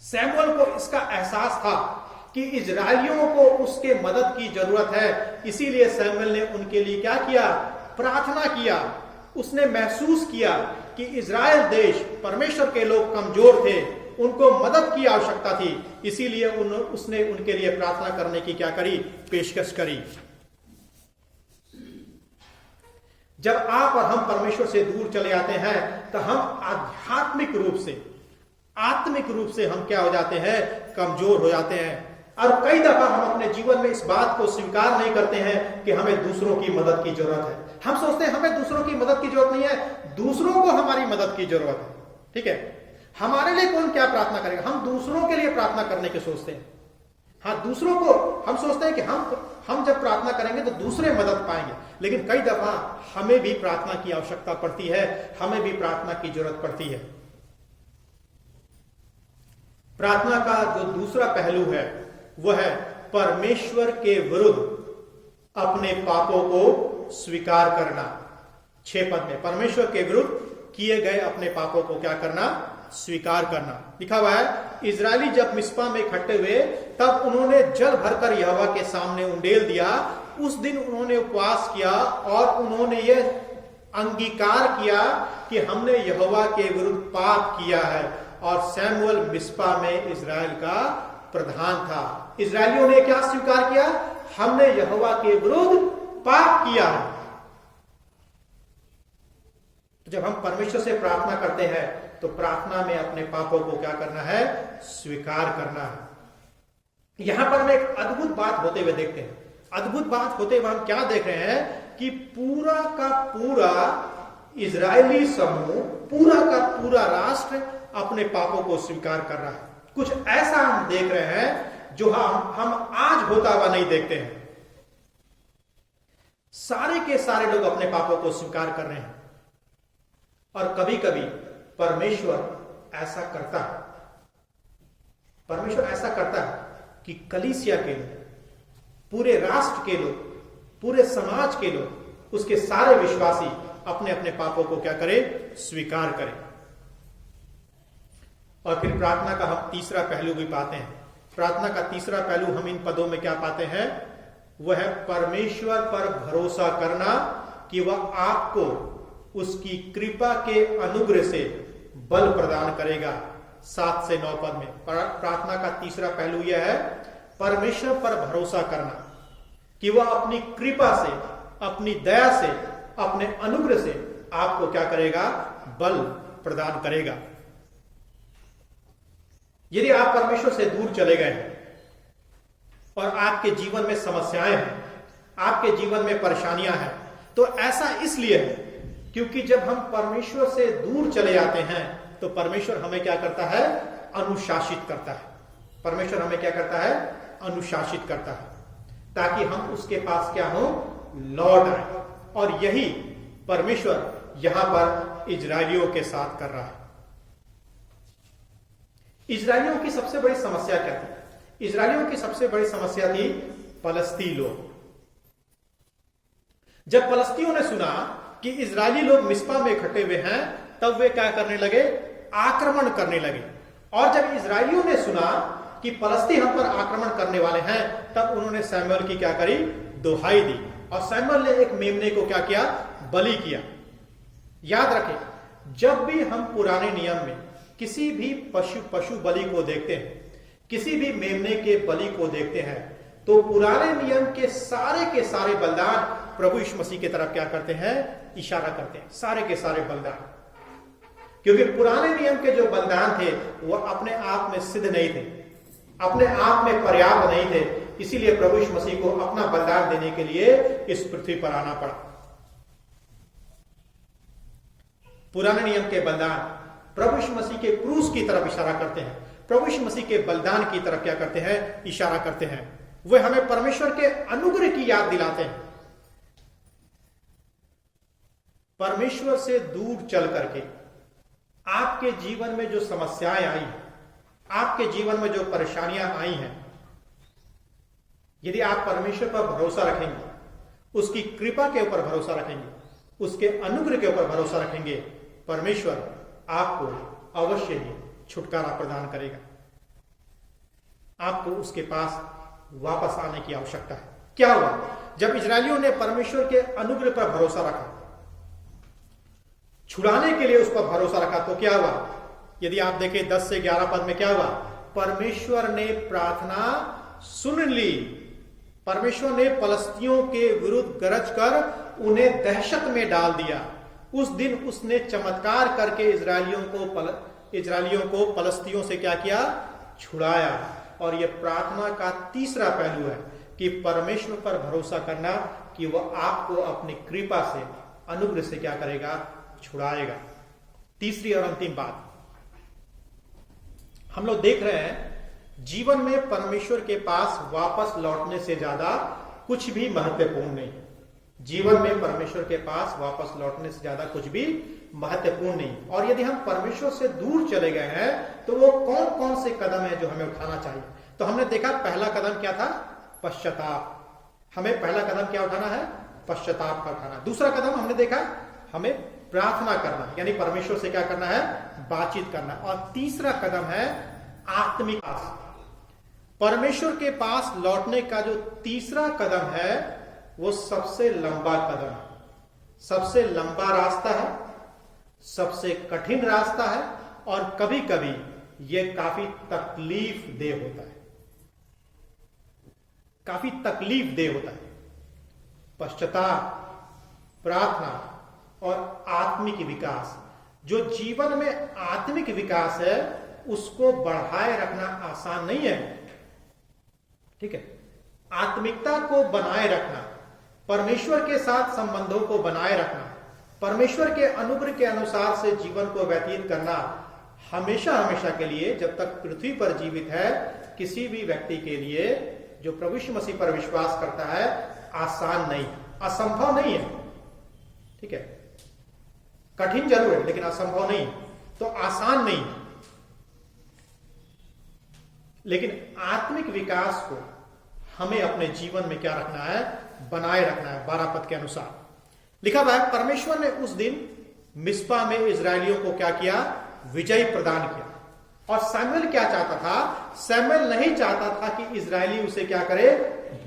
सैमुएल को इसका एहसास था कि इजरायलियों को उसके मदद की जरूरत है, इसीलिए सैमुएल ने उनके लिए क्या किया, प्रार्थना किया। उसने महसूस किया कि इजराइल देश, परमेश्वर के लोग कमजोर थे, उनको मदद की आवश्यकता थी, इसीलिए उसने उनके लिए प्रार्थना करने की क्या करी, पेशकश करी। जब आप और हम परमेश्वर से दूर चले जाते हैं तो हम आध्यात्मिक आत्मिक रूप से हम क्या हो जाते हैं, कमजोर हो जाते हैं। और कई दफा हम अपने जीवन में इस बात को स्वीकार नहीं करते हैं कि हमें दूसरों की मदद की जरूरत है। हम सोचते हैं हमें दूसरों की मदद की जरूरत नहीं है, दूसरों को हमारी मदद की जरूरत है। ठीक है। हमारे लिए कौन क्या प्रार्थना करेगा, हम दूसरों के लिए प्रार्थना करने के सोचते हैं। हाँ, दूसरों को हम सोचते हैं कि हम जब प्रार्थना करेंगे तो दूसरे मदद पाएंगे, लेकिन कई दफा हमें भी प्रार्थना की आवश्यकता पड़ती है, हमें भी प्रार्थना की जरूरत पड़ती है। प्रार्थना का जो दूसरा पहलू है वह है परमेश्वर के विरुद्ध अपने पापों को स्वीकार करना। 6 पद में परमेश्वर के विरुद्ध किए गए अपने पापों को क्या करना, स्वीकार करना। लिखा हुआ है, इजरायली जब मिस्पा में इकट्ठे हुए तब उन्होंने जल भरकर यहोवा के सामने उंडेल दिया। उस दिन उन्होंने उपवास किया और उन्होंने यह अंगीकार किया कि हमने यहोवा के विरुद्ध पाप किया है। और सैमुएल मिस्पा में इजराइल का प्रधान था। इजरायलियों ने क्या स्वीकार किया, हमने यहोवा के विरुद्ध पाप किया है। तो जब हम परमेश्वर से प्रार्थना करते हैं तो प्रार्थना में अपने पापों को क्या करना है, स्वीकार करना है। यहां पर हम एक अद्भुत बात होते हुए देखते हैं। अद्भुत बात होते हुए हम क्या देख रहे हैं कि पूरा का पूरा इजरायली समूह, पूरा का पूरा राष्ट्र अपने पापों को स्वीकार कर रहा है। कुछ ऐसा हम देख रहे हैं जो हम आज होता हुआ नहीं देखते हैं। सारे के सारे लोग अपने पापों को स्वीकार कर रहे हैं। और कभी कभी परमेश्वर ऐसा करता है, परमेश्वर ऐसा करता है कि कलीसिया के लोग, पूरे राष्ट्र के लोग, पूरे समाज के लोग, उसके सारे विश्वासी अपने अपने पापों को क्या करें, स्वीकार करें। और फिर प्रार्थना का हम तीसरा पहलू भी पाते हैं। प्रार्थना का तीसरा पहलू हम इन पदों में क्या पाते हैं, वह है परमेश्वर पर भरोसा करना कि वह आपको उसकी कृपा के अनुग्रह से बल प्रदान करेगा। 7 से 9 पद में प्रार्थना का तीसरा पहलू यह है परमेश्वर पर भरोसा करना कि वह अपनी कृपा से, अपनी दया से, अपने अनुग्रह से आपको क्या करेगा, बल प्रदान करेगा। यदि आप परमेश्वर से दूर चले गए हैं और आपके जीवन में समस्याएं हैं, आपके जीवन में परेशानियां हैं, तो ऐसा इसलिए है क्योंकि जब हम परमेश्वर से दूर चले जाते हैं तो परमेश्वर हमें क्या करता है? अनुशासित करता है। परमेश्वर हमें क्या करता है? अनुशासित करता है, ताकि हम उसके पास क्या हो? लौट आए। और यही परमेश्वर यहां पर इजरायलियों के साथ कर रहा है। इजरायलियों की सबसे बड़ी समस्या क्या थी? इजरायलियों की सबसे बड़ी समस्या थी फलस्ती लोग। जब फलस्तियोयों ने सुना कि इजरायली लोग मिस्पा में इकट्ठे हुए हैं, तब वे क्या करने लगे? आक्रमण करने लगे। और जब इजरायलियों ने सुना कि फलस्ती हम पर आक्रमण करने वाले हैं, तब उन्होंने सैमुएल की क्या करी? दोहाई दी। और सैमुएल ने एक मेमने को क्या किया? बलि किया। याद रखें, जब भी हम पुराने नियम में किसी भी पशु बलि को देखते हैं, किसी भी मेमने के बलि को देखते हैं, तो पुराने नियम के सारे बलिदान प्रभु यीशु मसीह की तरफ क्या करते हैं? इशारा करते हैं। सारे के सारे बलिदान, क्योंकि पुराने नियम के जो बलिदान थे वो अपने आप में सिद्ध नहीं थे, अपने आप में पर्याप्त नहीं थे। इसीलिए प्रभु यीशु मसीह को अपना बलिदान देने के लिए इस पृथ्वी पर आना पड़ा। पुराने नियम के बलिदान प्रभु यीशु मसीह के क्रूस की तरफ इशारा करते हैं, प्रभु यीशु मसीह के बलिदान की तरफ क्या करते हैं? इशारा करते हैं। वे हमें परमेश्वर के अनुग्रह की याद दिलाते हैं। परमेश्वर से दूर चल करके आपके जीवन में जो समस्याएं आई हैं, आपके जीवन में जो परेशानियां आई हैं, यदि आप परमेश्वर पर भरोसा रखेंगे, उसकी कृपा के ऊपर भरोसा रखेंगे, उसके अनुग्रह के ऊपर भरोसा रखेंगे, परमेश्वर आपको अवश्य ही छुटकारा प्रदान करेगा। आपको उसके पास वापस आने की आवश्यकता है। क्या हुआ? जब इजरायलियों ने परमेश्वर के अनुग्रह पर भरोसा रखा, छुड़ाने के लिए उस पर भरोसा रखा, तो क्या हुआ? यदि आप देखें 10 से 11 पद में क्या हुआ? परमेश्वर ने प्रार्थना सुन ली। परमेश्वर ने फलस्तियों के विरुद्ध गरज कर उन्हें दहशत में डाल दिया। उस दिन उसने चमत्कार करके इजरायलियों को फलस्तियों से क्या किया? छुड़ाया। और यह प्रार्थना का तीसरा पहलू है कि परमेश्वर पर भरोसा करना कि वह आपको अपनी कृपा से, अनुग्रह से क्या करेगा? छुड़ाएगा। तीसरी और अंतिम बात, हम लोग देख रहे हैं जीवन में परमेश्वर के पास वापस लौटने से ज्यादा कुछ भी महत्वपूर्ण नहीं। जीवन में परमेश्वर के पास वापस लौटने से ज्यादा कुछ भी महत्वपूर्ण नहीं। और यदि हम परमेश्वर से दूर चले गए हैं, तो वो कौन कौन से कदम है जो हमें उठाना चाहिए? तो हमने देखा पहला कदम क्या था? पश्चाताप। हमें पहला कदम क्या उठाना है? पश्चाताप का उठाना। दूसरा कदम हमने देखा हमें प्रार्थना करना, यानी परमेश्वर से क्या करना है? बातचीत करना। और तीसरा कदम है आत्मिक आस। परमेश्वर के पास लौटने का जो तीसरा कदम है वो सबसे लंबा कदम है, सबसे लंबा रास्ता है, सबसे कठिन रास्ता है, और कभी कभी यह काफी तकलीफ दे होता है, काफी तकलीफ दे होता है। पश्चाताप, प्रार्थना और आत्मिक विकास, जो जीवन में आत्मिक विकास है उसको बढ़ाए रखना आसान नहीं है। ठीक है, आत्मिकता को बनाए रखना, परमेश्वर के साथ संबंधों को बनाए रखना, परमेश्वर के अनुग्रह के अनुसार से जीवन को व्यतीत करना हमेशा हमेशा के लिए, जब तक पृथ्वी पर जीवित है, किसी भी व्यक्ति के लिए जो प्रभु यीशु मसीह पर विश्वास करता है आसान नहीं, असंभव नहीं है। ठीक है, कठिन जरूर है लेकिन असंभव नहीं, तो आसान नहीं। लेकिन आत्मिक विकास को हमें अपने जीवन में क्या रखना है? बनाए रखना है। 12 पद के अनुसार लिखा हुआ है, परमेश्वर ने उस दिन मिस्पा में इजरायलियों को क्या किया? विजय प्रदान किया। और सैमुएल क्या चाहता था? सैमुएल नहीं चाहता था कि इजरायली उसे क्या करे?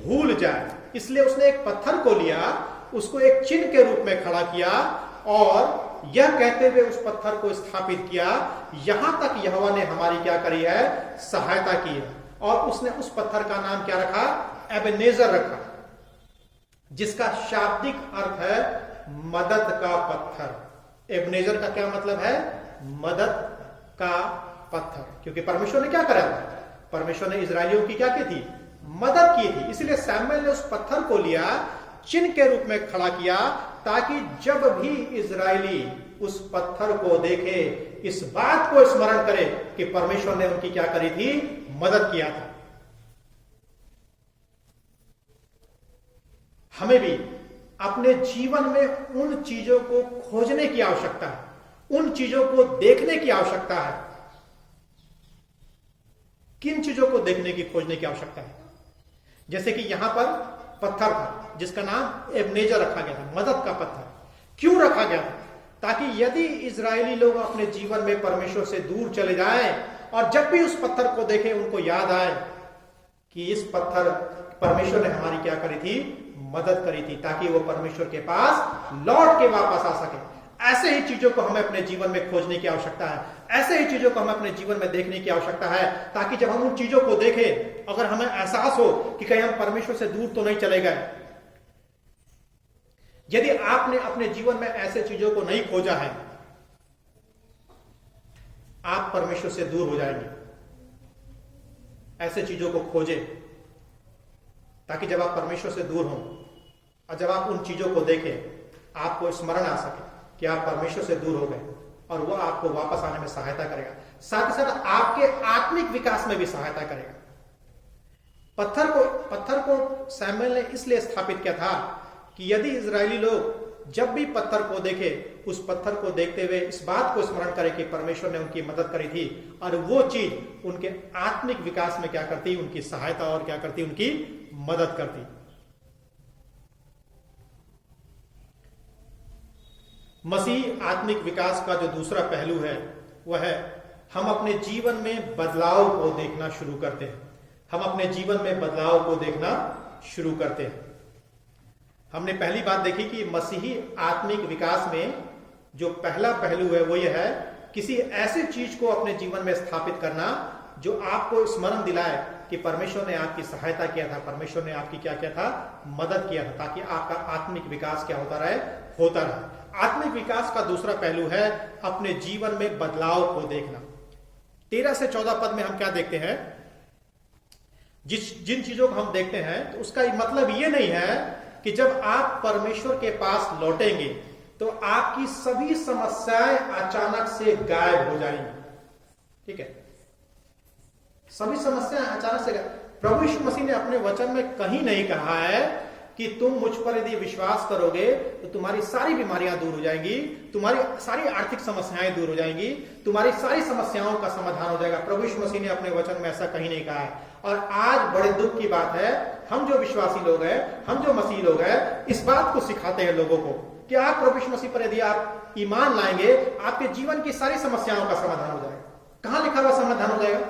भूल जाए। इसलिए उसने एक पत्थर को लिया, उसको एक चिन्ह के रूप में खड़ा किया और यह कहते हुए उस पत्थर को स्थापित किया, यहां तक यहोवा ने हमारी क्या करी है? सहायता की है। और उसने उस पत्थर का नाम क्या रखा? एबेनेजर रखा, जिसका शाब्दिक अर्थ है मदद का पत्थर। एबेनेजर का क्या मतलब है? मदद का पत्थर। क्योंकि परमेश्वर ने क्या करा था? परमेश्वर ने इजरायलियों की क्या की थी? मदद की थी। इसलिए सैमुएल ने उस पत्थर को लिया, चिन्ह के रूप में खड़ा किया, ताकि जब भी इजरायली उस पत्थर को देखे, इस बात को स्मरण करे कि परमेश्वर ने उनकी क्या करी थी, मदद किया था। हमें भी अपने जीवन में उन चीजों को खोजने की आवश्यकता है, उन चीजों को देखने की आवश्यकता है। किन चीजों को देखने की, खोजने की आवश्यकता है? जैसे कि यहां पर पत्थर था जिसका नाम एबनेजर रखा गया था, मदद का पत्थर। क्यों रखा गया था? ताकि यदि इजरायली लोग अपने जीवन में परमेश्वर से दूर चले जाएं और जब भी उस पत्थर को देखें उनको याद आए कि इस पत्थर, परमेश्वर ने हमारी क्या करी थी, मदद करी थी, ताकि वो परमेश्वर के पास लौट के वापस आ सके। ऐसे ही चीजों को हमें अपने जीवन में खोजने की आवश्यकता है, ऐसे ही चीजों को हमें अपने जीवन में देखने की आवश्यकता है, ताकि जब हम उन चीजों को देखें, अगर हमें एहसास हो कि कहीं हम परमेश्वर से दूर तो नहीं चले गए। यदि आपने अपने जीवन में ऐसे चीजों को नहीं खोजा है, आप परमेश्वर से दूर हो जाएंगे। ऐसे चीजों को खोजें ताकि जब आप परमेश्वर से दूर हों और जब आप उन चीजों को देखें, आपको स्मरण आ सके कि आप परमेश्वर से दूर हो गए, और वह आपको वापस आने में सहायता करेगा। साथ ही साथ आपके आत्मिक विकास में भी सहायता करेगा। पत्थर को सैमुएल ने इसलिए स्थापित किया था कि यदि इजरायली लोग जब भी पत्थर को देखे, उस पत्थर को देखते हुए इस बात को स्मरण करें कि परमेश्वर ने उनकी मदद करी थी, और वो चीज उनके आत्मिक विकास में क्या करती, उनकी सहायता और क्या करती, उनकी मदद करती। मसीह आत्मिक विकास का जो दूसरा पहलू है वह है हम अपने जीवन में बदलाव को देखना शुरू करते हैं। हम अपने जीवन में बदलाव को देखना शुरू करते हैं। हमने पहली बात देखी कि मसीही आत्मिक विकास में जो पहला पहलू है वो यह है किसी ऐसी चीज को अपने जीवन में स्थापित करना जो आपको स्मरण दिलाए कि परमेश्वर ने आपकी सहायता किया था, परमेश्वर ने आपकी क्या किया था, मदद किया था, ताकि आपका आत्मिक विकास क्या होता रहे। आत्मिक विकास का दूसरा पहलू है अपने जीवन में बदलाव को देखना। 13 से 14 पद में हम क्या देखते हैं, जिन चीजों को हम देखते हैं तो उसका मतलब ये नहीं है कि जब आप परमेश्वर के पास लौटेंगे तो आपकी सभी समस्याएं अचानक से गायब हो जाएंगी। ठीक है, सभी समस्याएं अचानक से प्रभु यीशु मसीह ने अपने वचन में कहीं नहीं कहा है कि तुम मुझ पर यदि विश्वास करोगे तो तुम्हारी सारी बीमारियां दूर हो जाएंगी, तुम्हारी सारी आर्थिक समस्याएं दूर हो जाएंगी, तुम्हारी सारी समस्याओं का समाधान हो जाएगा। प्रभु यीशु मसीह ने अपने वचन में ऐसा कहीं नहीं कहा है। और आज बड़े दुख की बात है, हम जो विश्वासी लोग हैं, हम जो मसीह लोग हैं, इस बात को सिखाते हैं लोगों को कि आप प्रभु यीशु मसीह पर यदि आप ईमान लाएंगे, आपके जीवन की सारी समस्याओं का समाधान हो जाएगा। कहां लिखा हुआ समाधान हो जाएगा?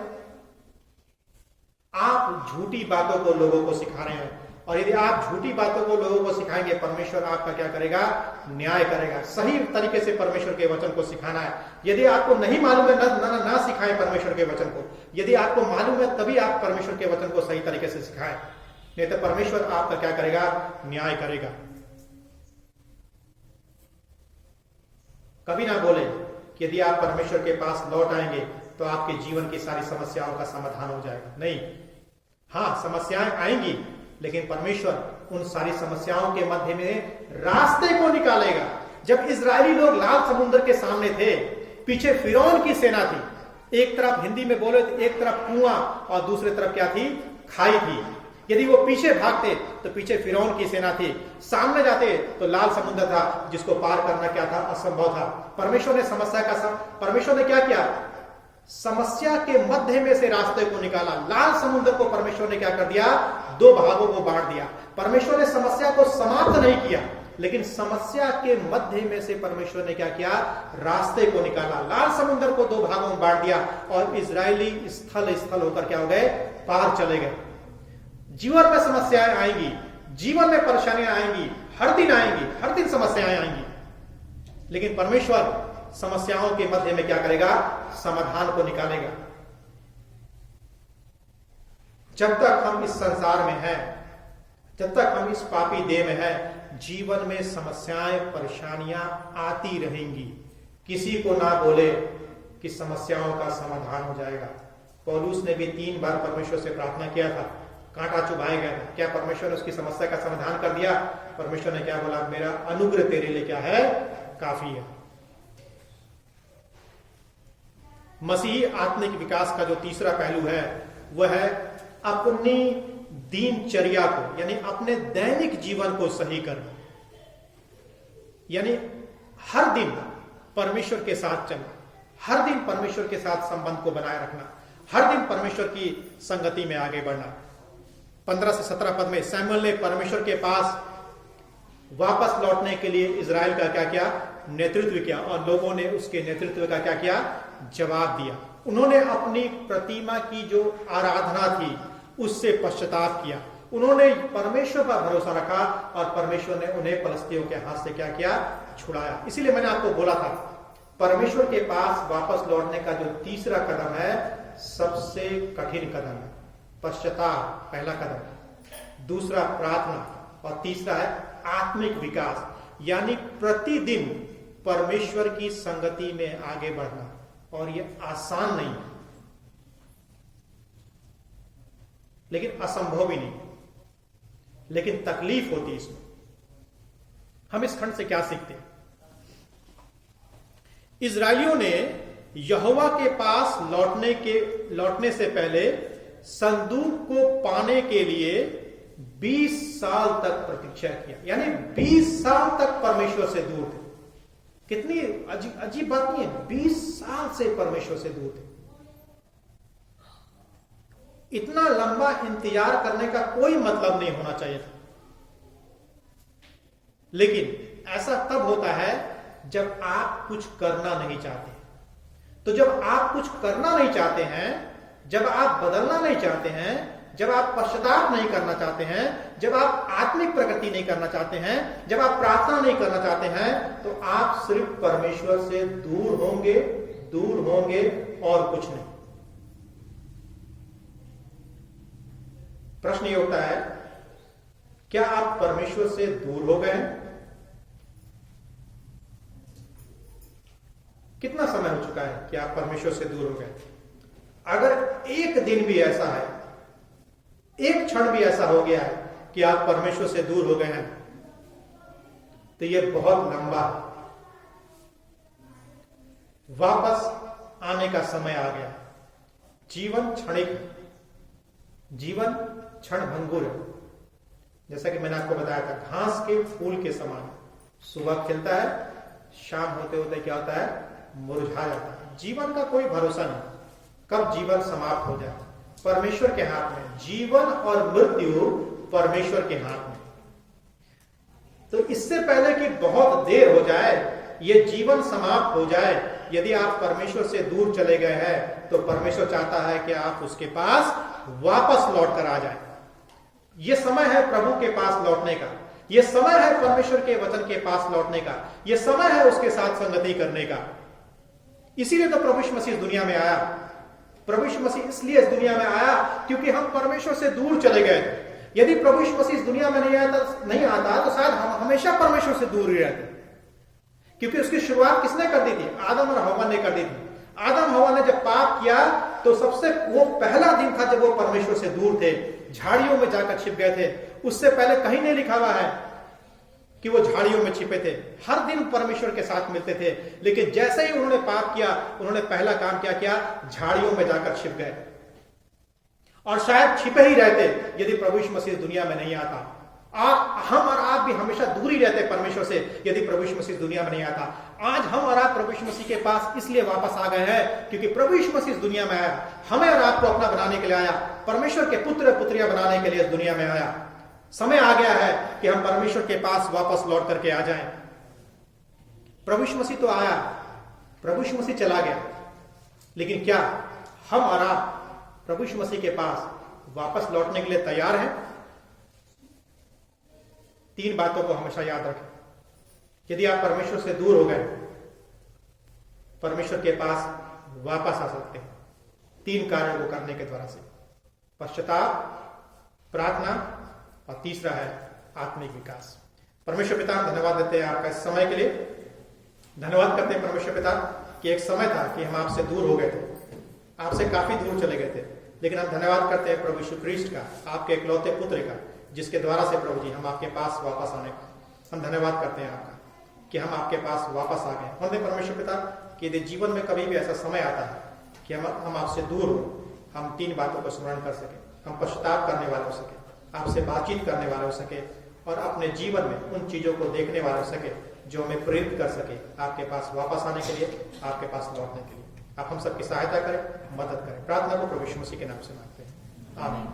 आप झूठी बातों को लोगों को सिखा रहे हैं, और यदि आप झूठी बातों को लोगों को सिखाएंगे, परमेश्वर आपका क्या करेगा, न्याय करेगा। सही तरीके से परमेश्वर के वचन को सिखाना है। यदि आपको नहीं मालूम है, ना सिखाएं परमेश्वर के वचन को। यदि आपको मालूम है तभी आप परमेश्वर के वचन को सही तरीके से सिखाएं, नहीं तो परमेश्वर आपका क्या करेगा, न्याय करेगा। कभी ना बोले कि यदि आप परमेश्वर के पास लौट आएंगे तो आपके जीवन की सारी समस्याओं का समाधान हो जाएगा। नहीं, हाँ समस्याएं आएंगी, लेकिन परमेश्वर उन सारी समस्याओं के मध्य में रास्ते को निकालेगा। जब इजरायली लोग लाल समुद्र के सामने थे, पीछे फिरौन की सेना थी, एक तरफ हिंदी में बोले तो एक तरफ कुआं और दूसरी तरफ क्या थी, खाई थी। यदि वो पीछे भागते तो पीछे फिरौन की सेना थी, सामने जाते तो लाल समुद्र था जिसको पार करना क्या था, असंभव था। परमेश्वर ने क्या किया, समस्या के मध्य में से रास्ते को निकाला। लाल समुद्र को परमेश्वर ने क्या कर दिया, 2 भागों को बांट दिया। परमेश्वर ने समस्या को समाप्त नहीं किया, लेकिन समस्या के मध्य में से परमेश्वर ने क्या किया, रास्ते को निकाला। लाल समुद्र को 2 भागों में बांट दिया और इजरायली स्थल होकर क्या हो गए, पार चले गए। जीवन में समस्याएं आएंगी, जीवन में परेशानियां आएंगी, हर दिन समस्याएं आएंगी, लेकिन परमेश्वर समस्याओं के मध्य में क्या करेगा, समाधान को निकालेगा। जब तक हम इस संसार में हैं, जब तक हम इस पापी देह में हैं, जीवन में समस्याएं, परेशानियां आती रहेंगी। किसी को ना बोले कि समस्याओं का समाधान हो जाएगा। पौलुस ने भी 3 बार परमेश्वर से प्रार्थना किया था, कांटा चुभाया गया था। क्या परमेश्वर ने उसकी समस्या का समाधान कर दिया? परमेश्वर ने क्या बोला, मेरा अनुग्रह तेरे लिए क्या है, काफी है। मसीही आत्मिक विकास का जो तीसरा पहलू है वह है अपनी दिनचर्या को, यानी अपने दैनिक जीवन को सही करना, यानी हर दिन परमेश्वर के साथ चलना, हर दिन परमेश्वर के साथ संबंध को बनाए रखना, हर दिन परमेश्वर की संगति में आगे बढ़ना। 15 से 17 पद में सैमुएल ने परमेश्वर के पास वापस लौटने के लिए इजराइल का क्या किया? नेतृत्व किया, और लोगों ने उसके नेतृत्व का क्या किया? जवाब दिया। उन्होंने अपनी प्रतिमा की जो आराधना थी उससे पश्चाताप किया, उन्होंने परमेश्वर पर भरोसा रखा और परमेश्वर ने उन्हें फलिस्तियों के हाथ से क्या किया? छुड़ाया। इसीलिए मैंने आपको बोला था परमेश्वर के पास वापस लौटने का जो तीसरा कदम है सबसे कठिन कदम है। पश्चाताप पहला कदम, दूसरा प्रार्थना, और तीसरा है आत्मिक विकास, यानी प्रतिदिन परमेश्वर की संगति में आगे बढ़ना। और यह आसान नहीं है, लेकिन असंभव भी नहीं, लेकिन तकलीफ होती है इसमें। हम इस खंड से क्या सीखते हैं? इजरायलियों ने यहोवा के पास लौटने से पहले संदूक को पाने के लिए 20 साल तक प्रतीक्षा किया, यानी 20 साल तक परमेश्वर से दूर थे। कितनी अजीब बात नहीं है, 20 साल से परमेश्वर से दूर थे। इतना लंबा इंतजार करने का कोई मतलब नहीं होना चाहिए था, लेकिन ऐसा तब होता है जब आप कुछ करना नहीं चाहते। तो जब आप कुछ करना नहीं चाहते हैं, जब आप बदलना नहीं चाहते हैं, जब आप पश्चाताप नहीं करना चाहते हैं, जब आप आत्मिक प्रगति नहीं करना चाहते हैं, जब आप प्रार्थना नहीं करना चाहते हैं, तो आप सिर्फ परमेश्वर से दूर होंगे और कुछ नहीं। प्रश्न ये होता है, क्या आप परमेश्वर से दूर हो गए हैं? कितना समय हो चुका है कि आप परमेश्वर से दूर हो गए? अगर एक दिन भी ऐसा है, एक क्षण भी ऐसा हो गया है कि आप परमेश्वर से दूर हो गए हैं, तो यह बहुत लंबा है। वापस आने का समय आ गया। जीवन क्षणिक है, जीवन क्षण भंगुर है। जैसा कि मैंने आपको बताया था, घास के फूल के समान, सुबह खिलता है, शाम होते होते क्या होता है? मुरझा जाता है। जीवन का कोई भरोसा नहीं, कब जीवन समाप्त हो जाए। परमेश्वर के हाथ में, जीवन और मृत्यु परमेश्वर के हाथ में। तो इससे पहले कि बहुत देर हो जाए, ये जीवन समाप्त हो जाए, यदि आप परमेश्वर से दूर चले गए हैं, तो परमेश्वर चाहता है कि आप उसके पास वापस लौट कर आ जाए। यह समय है प्रभु के पास लौटने का, यह समय है परमेश्वर के वचन के पास लौटने का, यह समय है उसके साथ संगति करने का। इसीलिए तो प्रभु यीशु मसीह इस दुनिया में आया। प्रभु यीशु मसीह इसलिए इस दुनिया में आया क्योंकि हम परमेश्वर से दूर चले गए थे। यदि प्रभु यीशु मसीह इस दुनिया में नहीं आता तो शायद हम हमेशा परमेश्वर से दूर ही रहते, क्योंकि उसकी शुरुआत किसने कर दी थी? आदम और हव्वा ने कर दी थी। आदम हव्वा ने जब पाप किया तो सबसे वो पहला दिन था जब वो परमेश्वर से दूर थे, झाड़ियों में जाकर छिप गए थे। उससे पहले कहीं नहीं लिखा हुआ है कि वो झाड़ियों में छिपे थे, हर दिन परमेश्वर के साथ मिलते थे। लेकिन जैसे ही उन्होंने पाप किया, उन्होंने पहला काम क्या किया? झाड़ियों में जाकर छिप गए। और शायद छिपे ही रहते यदि प्रभु यीशु मसीह दुनिया में नहीं आता। हम और आप भी हमेशा दूर ही रहते परमेश्वर से यदि प्रभु यीशु मसीह दुनिया में नहीं आता। आज हम और आप प्रभु यीशु मसीह के पास इसलिए वापस आ गए हैं क्योंकि प्रभु यीशु मसीह इस दुनिया में आया, हमें और आपको अपना बनाने के लिए आया, परमेश्वर के पुत्र पुत्रियां बनाने के लिए इस दुनिया में आया। समय आ गया है कि हम परमेश्वर के पास वापस लौट करके आ जाएं। प्रभु यीशु मसीह तो आया, प्रभु यीशु मसीह चला गया, लेकिन क्या हम और आप प्रभु यीशु मसीह के पास वापस लौटने के लिए तैयार हैं? 3 बातों को हमेशा याद रखें। यदि आप परमेश्वर से दूर हो गए, परमेश्वर के पास वापस आ सकते हैं 3 कार्यों को करने के द्वारा से: पश्चाताप, प्रार्थना, और तीसरा है आत्मिक विकास। परमेश्वर पिता, धन्यवाद देते हैं आपका इस समय के लिए। धन्यवाद करते हैं परमेश्वर पिता कि एक समय था कि हम आपसे दूर हो गए थे, आपसे काफी दूर चले गए थे, लेकिन हम धन्यवाद करते हैं प्रभु यीशु ख्रीष्ट का, आपके इकलौते पुत्र का, जिसके द्वारा से प्रभु जी हम आपके पास वापस आने का हम धन्यवाद करते हैं आपका कि हम आपके पास वापस आ गए। हम परमेश्वर पिता कि यदि जीवन में कभी भी ऐसा समय आता है कि हम आपसे दूर हो, हम 3 बातों को स्मरण कर सके, हम पश्चाताप करने वाले हो सके, आपसे बातचीत करने वाले हो सके और अपने जीवन में उन चीजों को देखने वाले हो सके जो हमें प्रेरित कर सके आपके पास वापस आने के लिए, आपके पास लौटने के लिए। आप हम सबकी सहायता करें, मदद करें। प्रार्थना को प्रभु यीशु मसीह के नाम से मांगते हैं, आमीन।